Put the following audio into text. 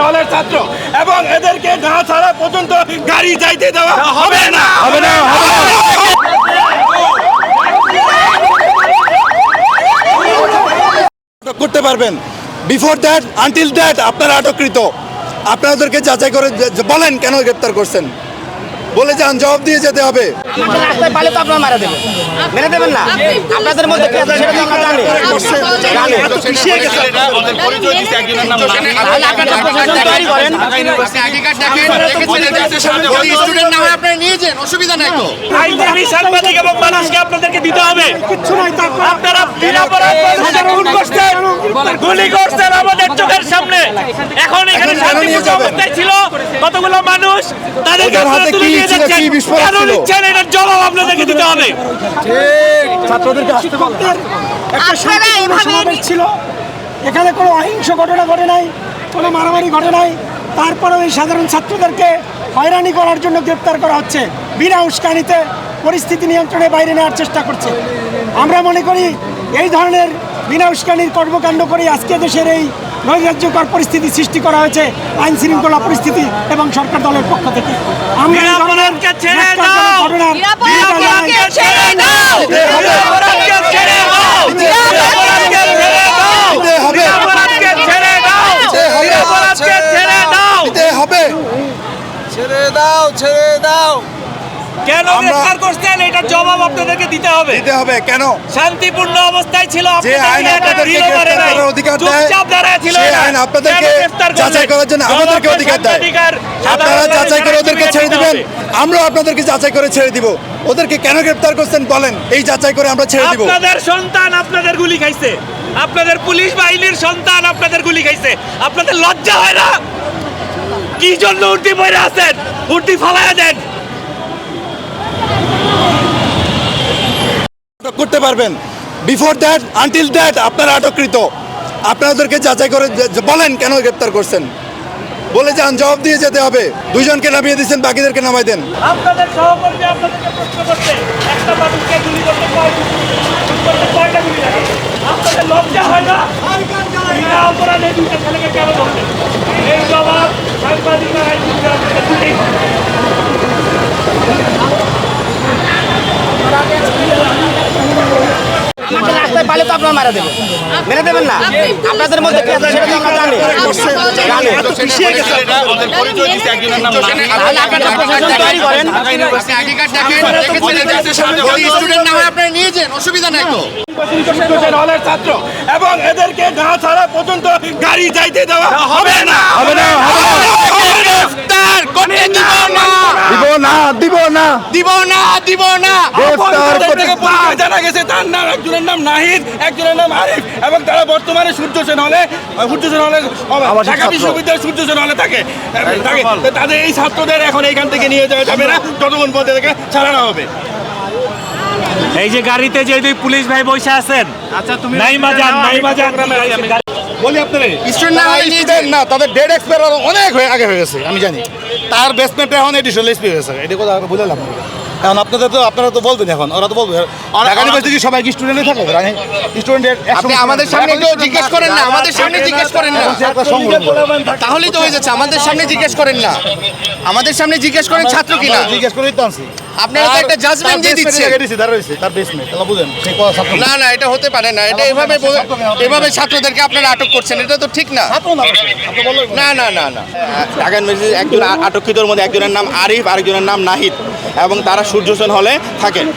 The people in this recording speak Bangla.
হলের ছাত্র এবং এদেরকে না ছাড়া পর্যন্ত গাড়ি যাইতে দেওয়া হবে না। করতে পারবেন বিফোর দ্যাট আনটিল দ্যাট আপনারা আটককৃত। আপনাদেরকে যাচাই করে বলেন কেন গ্রেপ্তার করছেন, বলে যান, জবাব দিয়ে যেতে হবে। রাস্তায় পালে তো আপনারা মারা দেবেন, মেরে দেবেন না। আপনাদের মধ্যে কে আছে সেটা তো আমরা জানি। আপনারা প্রশাসন তৈরি করেন, স্টুডেন্ট না হয় আপনারা নিয়ে যান, অসুবিধা নাই তো। আইনজীবী, সাংবাদিক এবং মানুষকে আপনাদেরকে দিতে হবে। আপনারা নিরাপরাধ মানুষকে খুন করছেন, গুলি করছেন আমাদের চোখের সামনে। এখন এখানে শান্তিপূর্ণ অবস্থায় ছিল কতগুলো মানুষ, তাদেরকে আপনারা তুলে নিয়ে যাচ্ছেন। কেন নিচ্ছেন, এটার জবাব আপনাদেরকে দিতে হবে। ছাত্রদেরকে আসতে বলেন। একটা শান্তিপূর্ণ সমাবেশ ছিল, এখানে কোনো অহিংস ঘটনা ঘটে নাই, কোনো মারামারি ঘটে নাই। তারপরেও এই সাধারণ ছাত্রদেরকে হয়রানি করার জন্য গ্রেপ্তার করা হচ্ছে, বিনা উস্কানিতে পরিস্থিতি নিয়ন্ত্রণের বাইরে নেওয়ার চেষ্টা করছে। আমরা মনে করি এই ধরনের বিনা উস্কানির কর্মকাণ্ড করে আজকে দেশের এই নৈরাজ্যকর পরিস্থিতি সৃষ্টি করা হয়েছে আইন শৃঙ্খলা পরিস্থিতি এবং সরকার দলের পক্ষ থেকে। আমরা ছেড়ে দাও। কেন গ্রেফতার করছেন, এটার জবাব আপনাদেরকে দিতে হবে। কেন শান্তিপূর্ণ অবস্থায় ছিল, যে আইন আপনাদেরকে গ্রেফতার করার অধিকার দেয়, সেই আইন আপনাদেরকে যাচাই করার জন্য আমাদেরকে অধিকার দেয়। আপনারা যাচাই করে ওদেরকে ছেড়ে দিবেন, আমরাও আপনাদেরকে যাচাই করে ছেড়ে দিব। ওদেরকে কেন গ্রেফতার করছেন বলেন, এই যাচাই করে আমরা ছেড়ে দিব। আপনাদের সন্তান আপনাদের গুলি খাইছে, আপনাদের পুলিশ বাহিনীর সন্তান আপনাদের গুলি খাইছে। আপনাদের লজ্জা হয় না? কি জন্য উর্দি পরে আছেন? উর্দি ফালাইয়া দেন। করতে পারবেন বিফোর দ্যাট আনটিল দ্যাট আপনারা আটককৃত। আপনাদেরকে যাচাই করে বলেন কেন গ্রেপ্তার করছেন, বলে যান, জবাব দিয়ে যেতে হবে। দুইজনকে নামিয়ে দিয়েছেন, বাকিদেরকে নামাই দেন। আপনাদের সহকর্মী আপনাদেরকে প্রশ্ন করতে, একটা মানুষকে গুলি করতে কয়টা গুলি লাগে? আপনাদের লজ্জা হয় না? বিনা অপরাধে দুইটা ছেলেকে কেন ধরছেন? এই জবাব সাংবাদিকরা আইনজীবীরা আপনাদের দিতেই হবে। রাস্তায় পালে তো আপনারা মারা দেবেন, মেরে দেবেন না। আপনাদের মধ্যে কে আছে সেটা তো আমরা জানি। আপনারা প্রশাসন তৈরি করেন, স্টুডেন্ট না হয় আপনারা নিয়ে যান, অসুবিধা নাই তো। হলের ছাত্র এবং এদেরকে না ছাড়া পর্যন্ত গাড়ি যাইতে দেওয়া হবে না। জানা গেছে তার নাম, একজনের নাম নাহিদ, একজনের নাম আরিফ, এবং তারা বর্তমানে সূর্য সেন হলে ঢাকা বিশ্ববিদ্যালয়ের সূর্য সেন হলে থাকে। তাদের এই ছাত্রদের এখন এইখান থেকে নিয়ে যাওয়া যাবে না যতক্ষণ পর্যন্ত থেকে ছাড়ানো হবে। এই যে গাড়িতে যে দুই পুলিশ ভাই বসে আছেন, আচ্ছা তুমি নাইমা যান বলি আপনারা স্টুডেন্ট না, তাদের ডেড এক্সপায়ার অনেক আগে হয়ে গেছে, আমি জানি। তার বেসমেন্টে এখন এডিশনাল এসপি হয়েছে, এটা কথা বুঝলাম। এখন আপনারা তো বলবেন, এখন ওরা তো বলবে ঢাকা ইউনিভার্সিটি সবাই কি স্টুডেন্টই থাকে? স্টুডেন্ট আপনি আমাদের সামনে কেউ জিজ্ঞেস করেন না, আমাদের সামনে জিজ্ঞেস করেন না, তাহলেই তো হয়ে যাচ্ছে। আমাদের সামনে জিজ্ঞেস করেন না, আমাদের সামনে জিজ্ঞেস করেন ছাত্র কিনা, জিজ্ঞেস করেই তো আনছি। আপনারা তো একটা জাজমেন্ট দিয়ে দিচ্ছেন। না না, এটা হতে পারে না। এটা এভাবে ছাত্রদেরকে আপনারা আটক করছেন, এটা তো ঠিক না। না না না না, ঢাকা ইউনিভার্সিটির একজন আটককৃতর মধ্যে একজনের নাম আরিফ, আরেকজনের নাম নাহিদ, এবং তারা সূর্য সেন হলে থাকেন।